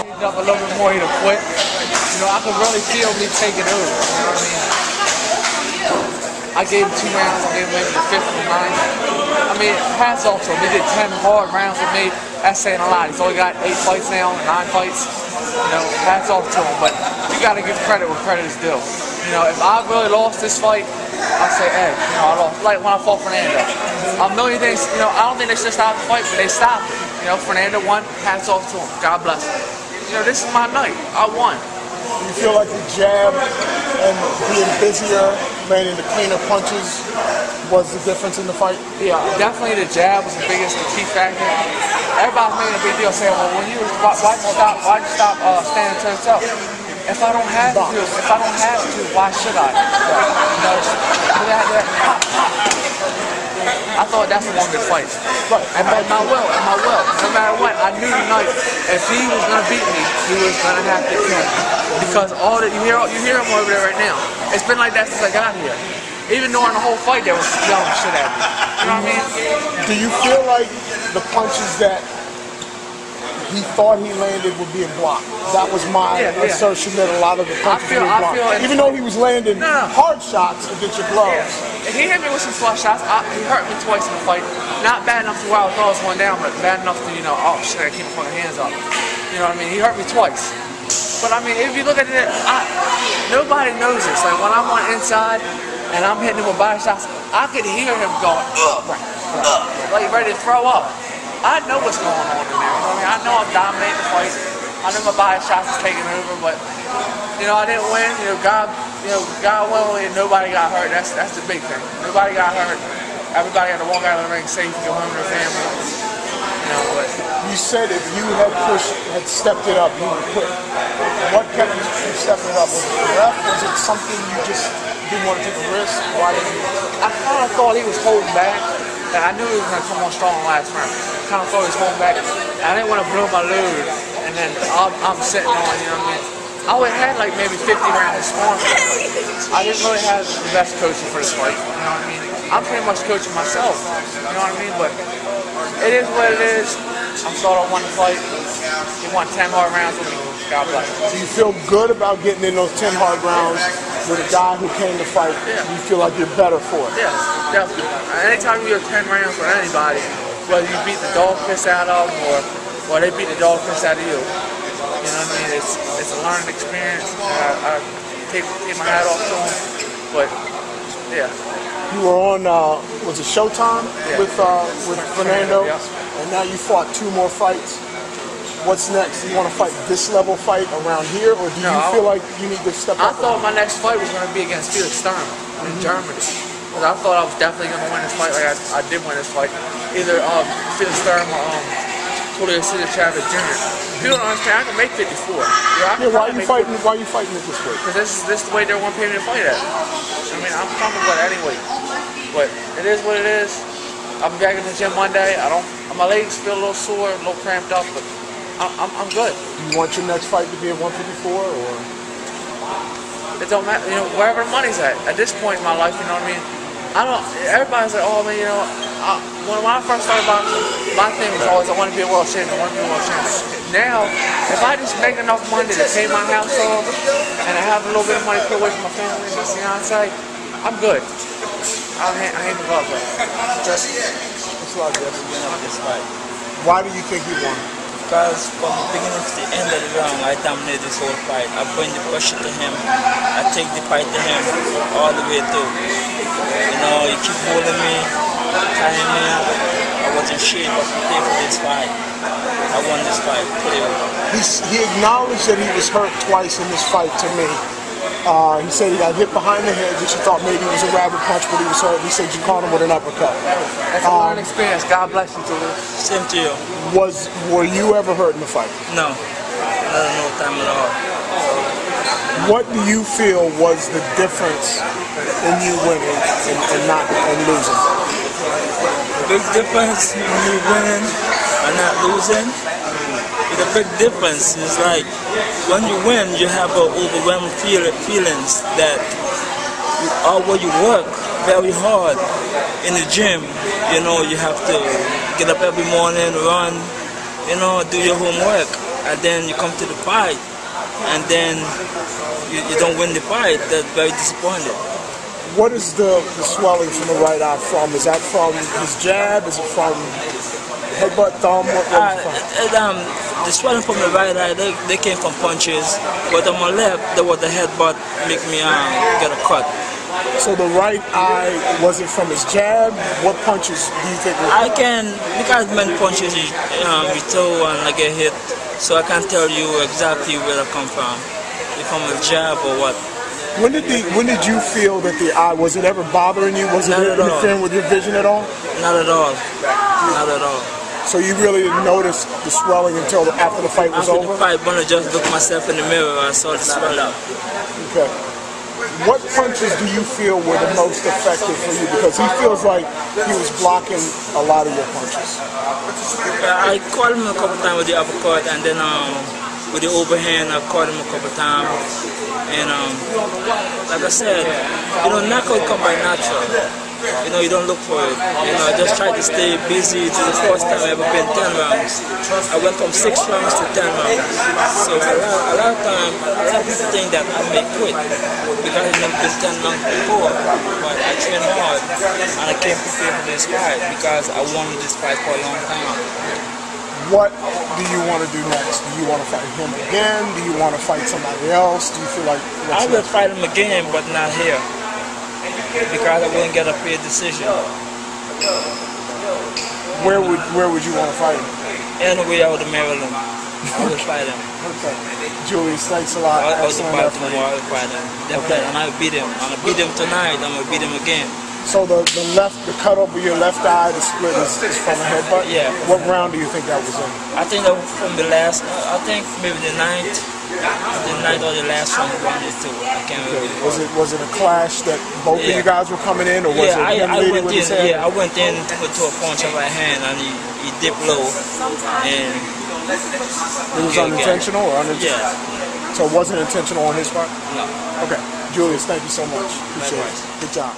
Heated up a little bit more, he'd have quit. You know, I could really feel me taking over. You know what I mean? I gave him 2 rounds. I gave him maybe the 5th or 9th. I mean, hats off to him. He did 10 hard rounds with me. That's saying a lot. He's only got 8 fights now, 9 fights. You know, hats off to him. But you got to give credit where credit is due. You know, if I really lost this fight, I'd say, hey, you know, I lost. Like when I fought Fernando. A million things, you know, I don't think they should stop the fight, but they stopped it. You know, Fernando won. Hats off to him. God bless him. You know, this is my night. I won. You feel like the jab and being busier, landing the cleaner punches was the difference in the fight? Yeah, definitely the jab was the biggest, the key factor. Everybody's making a big deal saying, well, when you why'd you stop standing toe to toe? If I don't have to, why should I? You know, I thought that's one good fight. Right. And my will, no matter what, I knew tonight if he was gonna beat me, he was gonna have to kill me. Because all that you hear him over there right now. It's been like that since I got here. Even during the whole fight, they was yelling shit at me. You know what I mean? Do you feel like the punches that he thought he landed were being blocked? That was my assertion, that a lot of the punches were blocked. Even though he was landing hard shots against your gloves. Yeah. He hit me with some flush shots. He hurt me twice in the fight. Not bad enough to where I thought I was going down, but bad enough to, you know, oh shit, I keep putting hands up. You know what I mean? He hurt me twice. But I mean, if you look at it, nobody knows this. Like when I'm on inside and I'm hitting him with body shots, I could hear him going, like ready to throw up. I know what's going on in there. You know what I mean? I know I'm dominating the fight. I know my body shots is taking over, but you know I didn't win. You know, God willing, and nobody got hurt. That's the big thing. Nobody got hurt. Everybody had to walk out of the ring safe, go home to their family. You know, but you said if you had stepped it up, you would quit. What kept you from stepping it up? Was it the ref? Was it something you just didn't want to take a risk? Why didn't you? I kind of thought he was holding back. I knew he was going to come on strong last round. I kind of thought he was holding back. I didn't want to blow my load, and then I'm sitting on, you know what I mean? I would have had like maybe 50 rounds of sparring for this fight. I didn't really have the best coaching for this fight, you know what I mean? I'm pretty much coaching myself, you know what I mean? But it is what it is. I'm sorry I won the fight. He won 10 hard rounds with me. God bless him. Do you feel good about getting in those 10 hard rounds with a guy who came to fight? Yeah. Do you feel like you're better for it? Yes, definitely. Anytime you get 10 rounds with anybody, whether you beat the dog piss out of them or they beat the dog piss out of you, you know what I mean? It's a learning experience. I take my hat off to them, but yeah. You were on, was it Showtime with Fernando? Yeah. And now you fought 2 more fights. What's next? Do you want to fight this level fight around here, or do you feel like you need to step up? I thought my next fight was going to be against Felix Sturm in Germany. Because I thought I was definitely going to win this fight. Like I did win this fight. Either Felix Sturm or Julius Kennedy Jr. People don't understand. I can make 54. Why are you fighting at this weight? Because this is the way they want to pay me to fight at. I mean, I'm comfortable at any weight. But it is what it is. I'll be back in the gym Monday. My legs feel a little sore, a little cramped up, but I'm good. You want your next fight to be at 154, or? It don't matter, you know, wherever the money's at. At this point in my life, you know what I mean? Everybody's like, oh man, you know, when I first started boxing, my thing was always, I want to be a world champion, Now, if I just make enough money to pay my house off, and I have a little bit of money to put away from my family and my fiance, I'm good. I ain't the glove. Jessie, it's like the beginning of this fight. Why do you think you won? Because from the beginning to the end of the round, I dominated this whole fight. I bring the pressure to him. I take the fight to him all the way through. You know, he keep holding me, tying me up. I wasn't shit to pay for this fight. I won this fight, clear. He acknowledged that he was hurt twice in this fight to me. He said he got hit behind the head, which he thought maybe it was a rabbit punch, but he was hurt. He said you caught him with an uppercut. That's a learning experience. God bless you, Julius. Same to you. Were you ever hurt in the fight? No. No time at all. What do you feel was the difference in you winning and losing? The big difference in you winning and not losing. The big difference is like when you win, you have an overwhelming feelings that although you work very hard in the gym, you know, you have to get up every morning, run, you know, do your homework. and then you come to the fight, and then you don't win the fight. That's very disappointing. What is the swelling from the right eye from? Is that from his jab? Is it from headbutt, thumb? What is it from? The swelling from the right eye, they came from punches, but on my left, there was the headbutt make me get a cut. So the right eye, was it from his jab? What punches do you think? Because many punches you throw and I get hit, so I can't tell you exactly where I come from, if I'm a jab or what. When did you feel that the eye, was it ever bothering you? Was it interfering with your vision at all? Not at all. Not at all. So you really didn't notice the swelling until after the fight was over? After the fight, when I just looked myself in the mirror, I saw the swelling. Okay. What punches do you feel were the most effective for you? Because he feels like he was blocking a lot of your punches. I caught him a couple times with the uppercut, and then with the overhand, I caught him a couple times. And like I said, knockout come by natural. You don't look for it. I just try to stay busy. It's the first time I ever been 10 rounds. I went from 6 rounds to 10 rounds. So a lot of time, a lot of people think that I may quit because I've never been 10 rounds before. But I trained hard and I came prepared for this fight because I wanted this fight for a long time. What do you want to do next? Do you want to fight him again? Do you want to fight somebody else? Do you feel like I will fight him again, but not here. Because I wouldn't get a fair decision. Where would you want to fight him? Anyway, out of Maryland. I would fight him. Okay. Julius, thanks a lot. I was in Baltimore, I would fight him. Definitely. And I would beat him. I'm going to beat him tonight. I'm going to beat him again. So the cut over your left eye, the split is from a headbutt? Yeah. What round do you think that was in? I think that was from the last, I think maybe the ninth. The night or the last one, one or two. I can't remember. Was it a clash that both of you guys were coming in, or was it him leading with his hand? Yeah, I went in to a punch of my hand, and he dipped low, and it was unintentional or unintentional? Yeah. So it wasn't intentional on his part? No. Okay, Julius, thank you so much. Appreciate it. Good job.